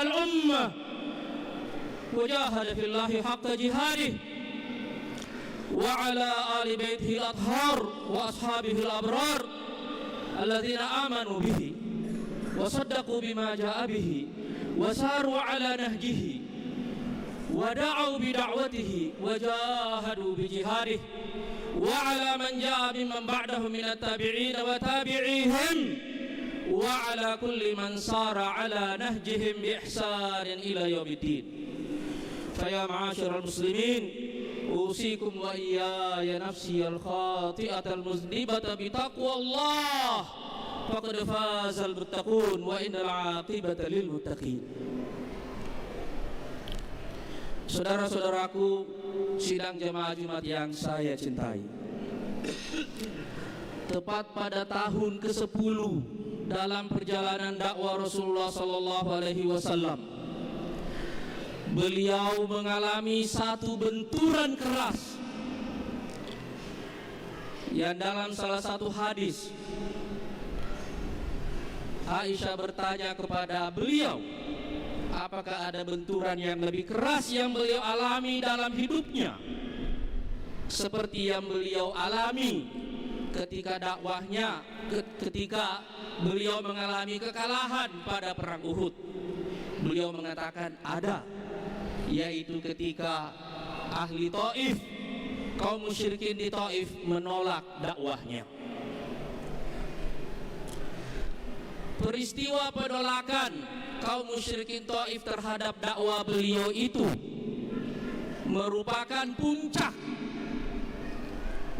الأمة وجاهد في الله حق جهاده وعلى آل بيته الأطهار وأصحابه الأبرار الذين آمنوا به وصدقوا بما جاء به وساروا على نهجه ودعوا بدعوته وجاهدوا بجهاده وعلى من جاء بمن بعدهم من التابعين وتابعيهم وعلى كل من صار على نهجهم بإحسان إلى يوم الدين. فيا معاشر المسلمين أوصيكم وإياي نفسي الخاطئة المذنبة بتقوى الله فقد فاز المتقون وإن العاقبة للمتقين. Saudara-saudaraku, sidang jemaah Jumat yang saya cintai, tepat pada tahun ke-10 dalam perjalanan dakwah Rasulullah sallallahu alaihi wasallam, beliau mengalami satu benturan keras yang dalam salah satu hadis Aisyah bertanya kepada beliau, apakah ada benturan yang lebih keras yang beliau alami dalam hidupnya seperti yang beliau alami ketika dakwahnya, ketika beliau mengalami kekalahan pada perang Uhud? Beliau mengatakan ada, yaitu ketika ahli Taif, kaum musyrikin di Taif menolak dakwahnya. Peristiwa penolakan kaum musyrikin Taif terhadap dakwah beliau itu merupakan puncak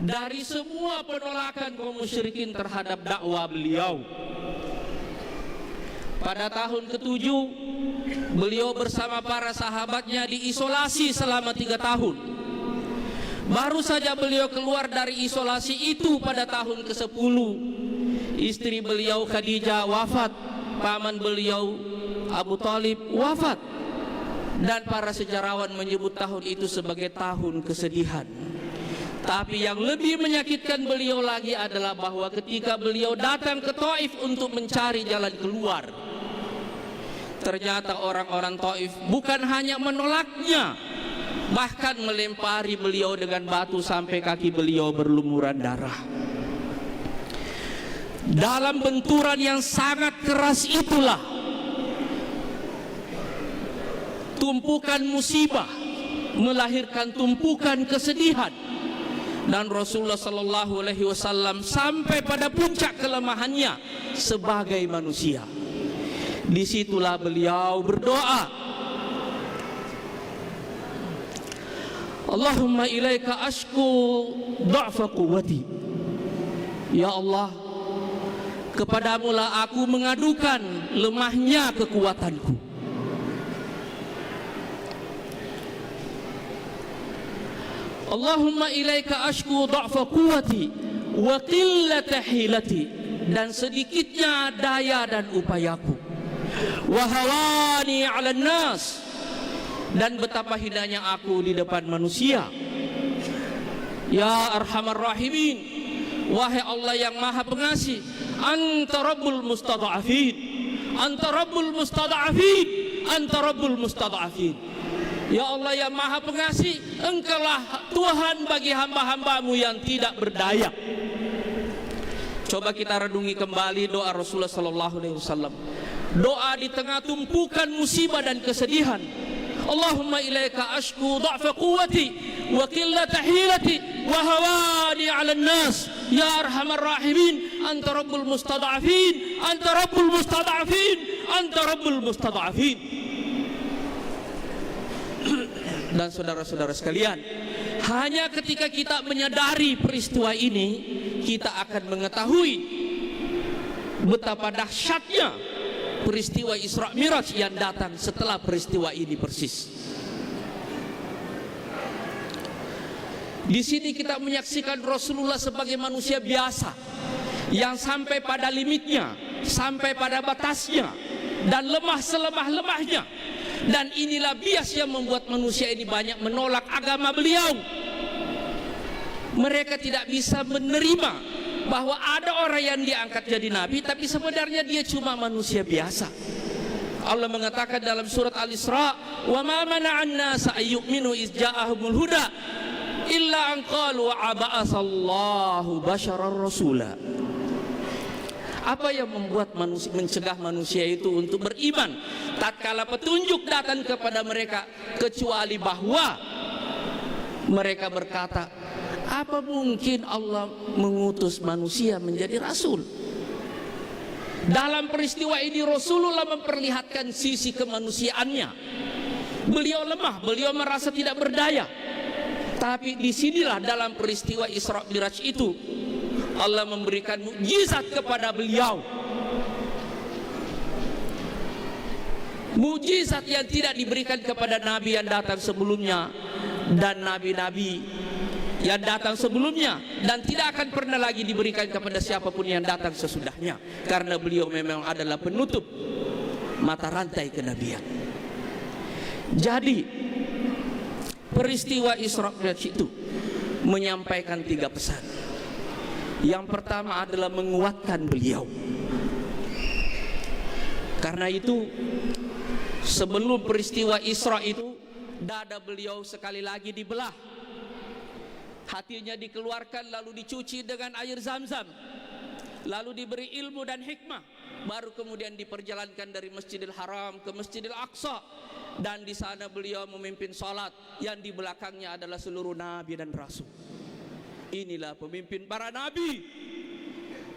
dari semua penolakan kaum musyrikin terhadap dakwah beliau. Pada tahun ke-7 beliau bersama para sahabatnya diisolasi selama 3 tahun. Baru saja beliau keluar dari isolasi itu pada tahun ke-10, istri beliau Khadijah wafat, paman beliau Abu Talib wafat, dan para sejarawan menyebut tahun itu sebagai tahun kesedihan. Tapi yang lebih menyakitkan beliau lagi adalah bahwa ketika beliau datang ke Taif untuk mencari jalan keluar, ternyata orang-orang Taif bukan hanya menolaknya, bahkan melempari beliau dengan batu sampai kaki beliau berlumuran darah. Dalam benturan yang sangat keras itulah tumpukan musibah melahirkan tumpukan kesedihan, dan Rasulullah sallallahu alaihi wasallam sampai pada puncak kelemahannya sebagai manusia. Disitulah beliau berdoa, Allahumma ilaika ashku dha'fa quwwati. Ya Allah, kepadamulah aku mengadukan lemahnya kekuatanku. Allahumma ilaika ashku dha'fa quwwati wa qillata hilati, dan sedikitnya daya dan upayaku. Wa hawani 'alan nas, dan betapa hinanya aku di depan manusia. Ya Arhamar Rahimin, wahai Allah yang Maha Pengasih, Anta Rabbul Mustada'afin, Anta Rabbul Mustada'afin, Anta Rabbul Mustada'afin. Ya Allah yang Maha Pengasih, Engkaulah Tuhan bagi hamba-hambamu yang tidak berdaya. Coba kita renungi kembali doa Rasulullah sallallahu alaihi wasallam. Doa di tengah tumpukan musibah dan kesedihan. Allahumma ilaika ashku dha'fa quwwati wa qillata hilati wa hawani 'alan nas. Ya Arhamar Rahimin, Anta Rabbul Mustada'afin, Anta Rabbul Mustada'afin, Anta Rabbul Mustada'afin. Dan saudara-saudara sekalian, hanya ketika kita menyadari peristiwa ini, kita akan mengetahui betapa dahsyatnya peristiwa Isra Miraj yang datang setelah peristiwa ini persis. Di sini kita menyaksikan Rasulullah sebagai manusia biasa yang sampai pada limitnya, sampai pada batasnya, dan lemah selemah-lemahnya. Dan inilah bias yang membuat manusia ini banyak menolak agama beliau. Mereka tidak bisa menerima bahwa ada orang yang diangkat jadi nabi, tapi sebenarnya dia cuma manusia biasa. Allah mengatakan dalam surat Al-Isra, "Wa ma mana'an nasa ayyu'minu iz ja'ahumul huda illa an qalu aba'asallahu basyarar rasula." Apa yang membuat manusia, mencegah manusia itu untuk beriman tatkala petunjuk datang kepada mereka, kecuali bahwa mereka berkata, apa mungkin Allah mengutus manusia menjadi rasul? Dalam peristiwa ini Rasulullah memperlihatkan sisi kemanusiaannya. Beliau lemah, beliau merasa tidak berdaya. Tapi disinilah dalam peristiwa Isra Miraj itu Allah memberikan mukjizat kepada beliau, mukjizat yang tidak diberikan kepada nabi yang datang sebelumnya dan nabi-nabi yang datang sebelumnya, dan tidak akan pernah lagi diberikan kepada siapapun yang datang sesudahnya, karena beliau memang adalah penutup mata rantai kenabian. Jadi peristiwa Isra Miraj itu menyampaikan 3 pesan. Yang pertama adalah menguatkan beliau. Karena itu sebelum peristiwa Isra itu, dada beliau sekali lagi dibelah, hatinya dikeluarkan lalu dicuci dengan air Zam-Zam, lalu diberi ilmu dan hikmah, baru kemudian diperjalankan dari Masjidil Haram ke Masjidil Aqsa, dan di sana beliau memimpin salat yang di belakangnya adalah seluruh nabi dan rasul. Inilah pemimpin para nabi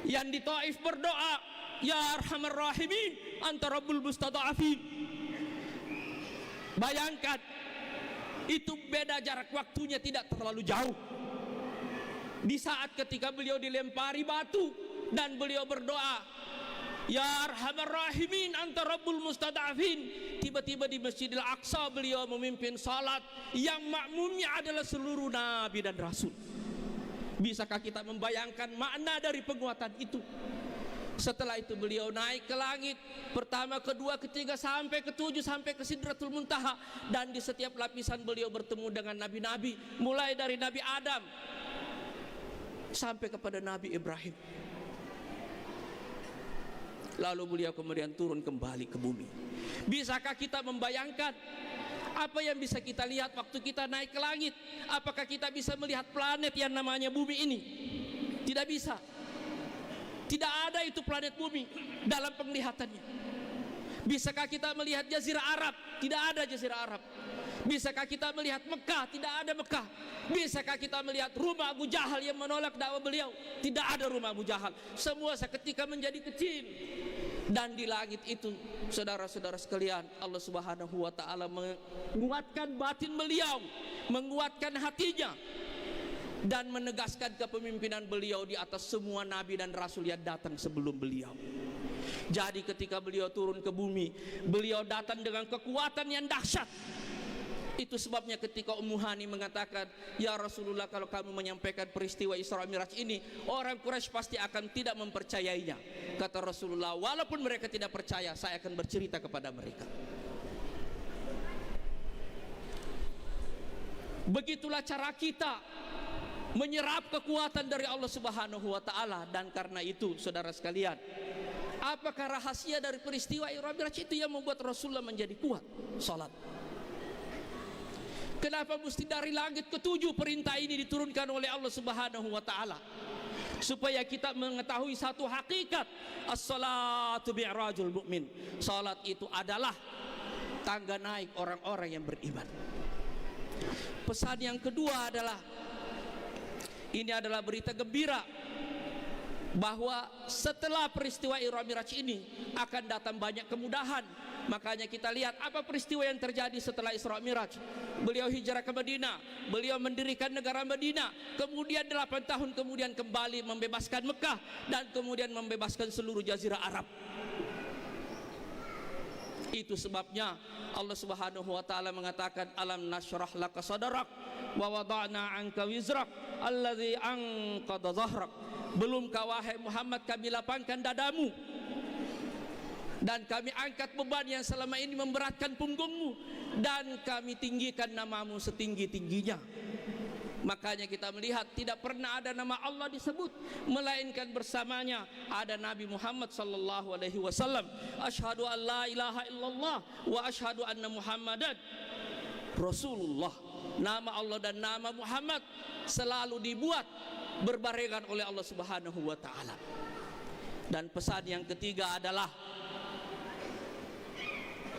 yang di Taif berdoa, "Ya Arhamar Rahimin, Anta Rabbul Mustada'afin." Bayangkan, itu beda jarak waktunya tidak terlalu jauh. Di saat ketika beliau dilempari batu dan beliau berdoa, "Ya Arhamar Rahimin, Anta Rabbul Mustada'afin," tiba-tiba di Masjidil Aqsa beliau memimpin salat yang makmumnya adalah seluruh nabi dan rasul. Bisakah kita membayangkan makna dari penguatan itu? Setelah itu beliau naik ke langit, pertama, kedua, ketiga, sampai ke-7, sampai ke Sidratul Muntaha, dan di setiap lapisan beliau bertemu dengan nabi-nabi, mulai dari Nabi Adam sampai kepada Nabi Ibrahim. Lalu beliau kemudian turun kembali ke bumi. Bisakah kita membayangkan apa yang bisa kita lihat waktu kita naik ke langit? Apakah kita bisa melihat planet yang namanya bumi ini? Tidak bisa. Tidak ada itu planet bumi dalam penglihatannya. Bisakah kita melihat Jazirah Arab? Tidak ada Jazirah Arab. Bisakah kita melihat Mekah? Tidak ada Mekah. Bisakah kita melihat rumah Abu Jahal yang menolak dakwah beliau? Tidak ada rumah Abu Jahal. Semua seketika menjadi kecil. Dan di langit itu, saudara-saudara sekalian, Allah Subhanahu wa taala menguatkan batin beliau, menguatkan hatinya, dan menegaskan kepemimpinan beliau di atas semua nabi dan rasul yang datang sebelum beliau. Jadi ketika beliau turun ke bumi, beliau datang dengan kekuatan yang dahsyat. Itu sebabnya ketika Ummu Hani mengatakan, "Ya Rasulullah, kalau kamu menyampaikan peristiwa Isra Miraj ini, orang Quraisy pasti akan tidak mempercayainya." Kata Rasulullah, "Walaupun mereka tidak percaya, saya akan bercerita kepada mereka." Begitulah cara kita menyerap kekuatan dari Allah Subhanahu wa taala. Dan karena itu, saudara sekalian, apakah rahasia dari peristiwa Isra Miraj itu yang membuat Rasulullah menjadi kuat? Salat. Kenapa mesti dari langit ke-7 perintah ini diturunkan oleh Allah Subhanahu wa taala? Supaya kita mengetahui satu hakikat, as-salatu mi'rajul mu'min. Salat itu adalah tangga naik orang-orang yang beriman. Pesan yang kedua adalah, ini adalah berita gembira bahwa setelah peristiwa Isra Miraj ini akan datang banyak kemudahan. Makanya kita lihat apa peristiwa yang terjadi setelah Isra Miraj. Beliau hijrah ke Madinah, beliau mendirikan negara Madinah, kemudian 8 tahun kemudian kembali membebaskan Mekah, dan kemudian membebaskan seluruh Jazirah Arab. Itu sebabnya Allah Subhanahu wa taala mengatakan, "Alam nashrah laka sadrak wa wada'na 'anka wizrak alladzi anqadha dhahrak." Belumkah wahai Muhammad kami lapangkan dadamu dan kami angkat beban yang selama ini memberatkan punggungmu, dan kami tinggikan namamu setinggi-tingginya. Makanya kita melihat tidak pernah ada nama Allah disebut, melainkan bersamanya ada Nabi Muhammad sallallahu alaihi wasallam. Asyhadu an la ilaha illallah wa asyhadu anna Muhammadan Rasulullah. Nama Allah dan nama Muhammad selalu dibuat berbarengan oleh Allah Subhanahu wa taala. Dan pesan yang ketiga adalah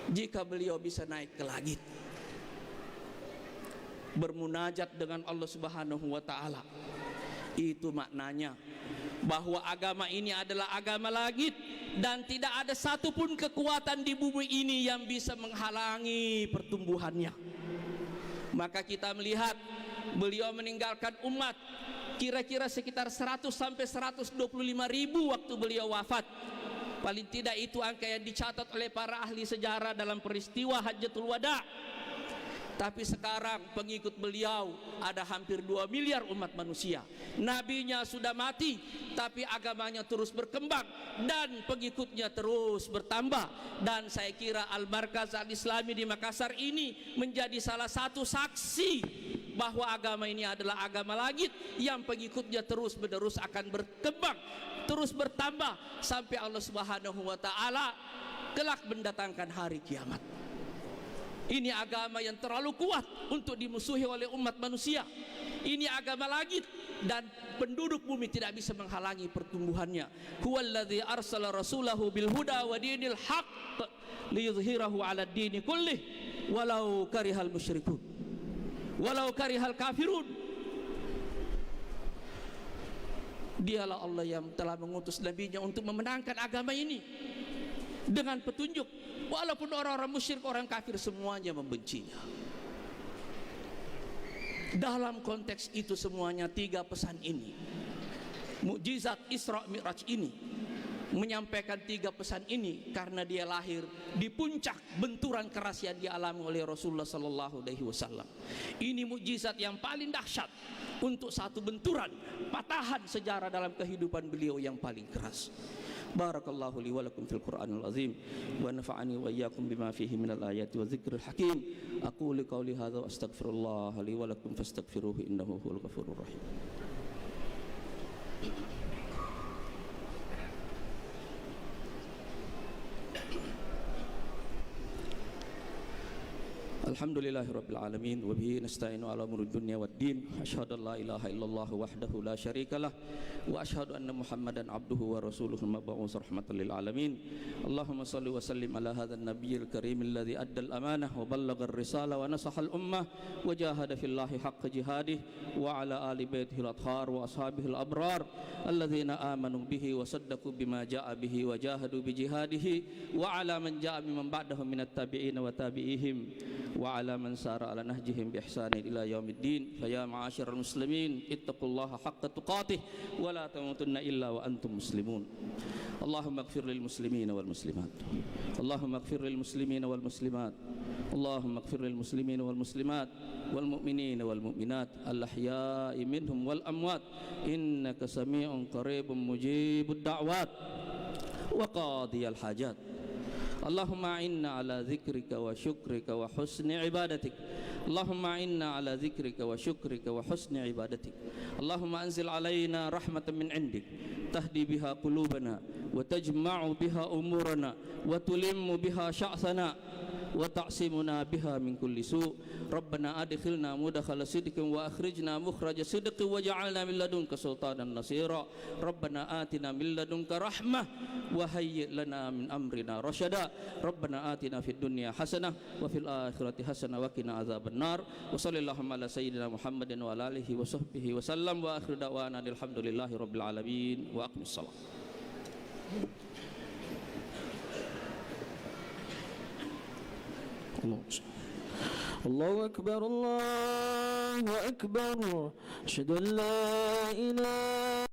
jika beliau bisa naik ke langit, bermunajat dengan Allah Subhanahu wa taala, itu maknanya bahwa agama ini adalah agama langit dan tidak ada satupun kekuatan di bumi ini yang bisa menghalangi pertumbuhannya. Maka kita melihat beliau meninggalkan umat kira-kira sekitar 100 sampai 125 ribu waktu beliau wafat. Paling tidak itu angka yang dicatat oleh para ahli sejarah dalam peristiwa Hajjatul Wada. Tapi sekarang pengikut beliau ada hampir 2 miliar umat manusia. Nabinya sudah mati, tapi agamanya terus berkembang dan pengikutnya terus bertambah. Dan saya kira Al-Markaz Al-Islami di Makassar ini menjadi salah satu saksi bahwa agama ini adalah agama langit yang pengikutnya terus menerus akan berkembang, terus bertambah sampai Allah Subhanahu wa taala kelak mendatangkan hari kiamat. Ini agama yang terlalu kuat untuk dimusuhi oleh umat manusia. Ini agama langit dan penduduk bumi tidak bisa menghalangi pertumbuhannya. Huwallazi arsala rasulahu bil huda wa dinil haqq liyudhhirahu 'ala ad-dini kullih walau karihal musyrikun walau karihal kafirun. Dialah Allah yang telah mengutus nabinya untuk memenangkan agama ini dengan petunjuk, walaupun orang-orang musyrik, orang kafir semuanya membencinya. Dalam konteks itu semuanya, 3 pesan ini, mukjizat Isra Mi'raj ini menyampaikan 3 pesan ini karena dia lahir di puncak benturan keras yang dialami oleh Rasulullah sallallahu alaihi wasallam. Ini mukjizat yang paling dahsyat untuk satu benturan patahan sejarah dalam kehidupan beliau yang paling keras. Barakallahu li wa lakum fil Qur'anil azim wa nafa'ani wa iyyakum bima fihi minal ayati wa dzikril hakim. Aqulu qouli hadza wa astaghfirullah li wa lakum fastaghfiruhu innahu huwal ghafurur rahim. Alhamdulillahirabbil alamin wa bihi nasta'inu ala umuri dunya waddin. Asyhadu an la ilaha illallah wahdahu la syarikalah wa asyhadu anna Muhammadan abduhu wa rasuluhu mab'uts rahmatan lil alamin. Allahumma shalli wa sallim ala hadzal nabiyil karim alladzi adda al amanah wa ballagha ar risala wa nasaha al ummah wa jahada fillahi haqqa jihadih wa ala ali baitihi al athhar wa ashabihi al abrar alladzina amanu bihi wa saddaqu bima jaa bihi wa jahadu bi jihadihi wa ala man jaa mimman ba'dahum minat tabi'in wa tabi'ihim wa ala man sara ala nahjihim bi ihsanin ila yaumiddin. Fa ya ma'asyiral muslimin ittaqullaha haqqa tuqatih wa la tamutunna illa wa antum muslimun. Allahumma ighfir lil muslimina wal muslimat. Allahumma ighfir lil muslimina wal muslimat. Allahumma ighfir lil muslimina wal muslimat wal mu'minina wal mu'minat al ahya'i minhum wal amwat innaka sami'un qaribun mujibud da'wat wa qadiyal hajat. Allahumma inna ala dzikrika wa syukrika wa husni ibadatik. Allahumma inna ala dzikrika wa syukrika wa husni ibadatik. Allahumma anzil alaina rahmatan min indik tahdi biha qulubana wa tajma'u biha umurana wa tulimmu biha sya'sana wa ta'simuna biha min kulli su'. Rabbana adkhilna mudkhala sidqin wa akhrijna mukhraja sidqin waj'alna min ladunka sultanan nasira. Rabbana atina min ladunka rahmah wa hayyi' lana min amrina rasyada. Rabbana atina fid dunya hasanah wa fil akhirati hasanah wa qina adzabannar. Wa sallallahu ala sayyidina Muhammadin wa ala alihi wa sahbihi wa sallam wa akhiru da'wana alhamdulillahi rabbil alamin wa aqimis salat. الله أكبر الله أكبر أشهد أن لا إله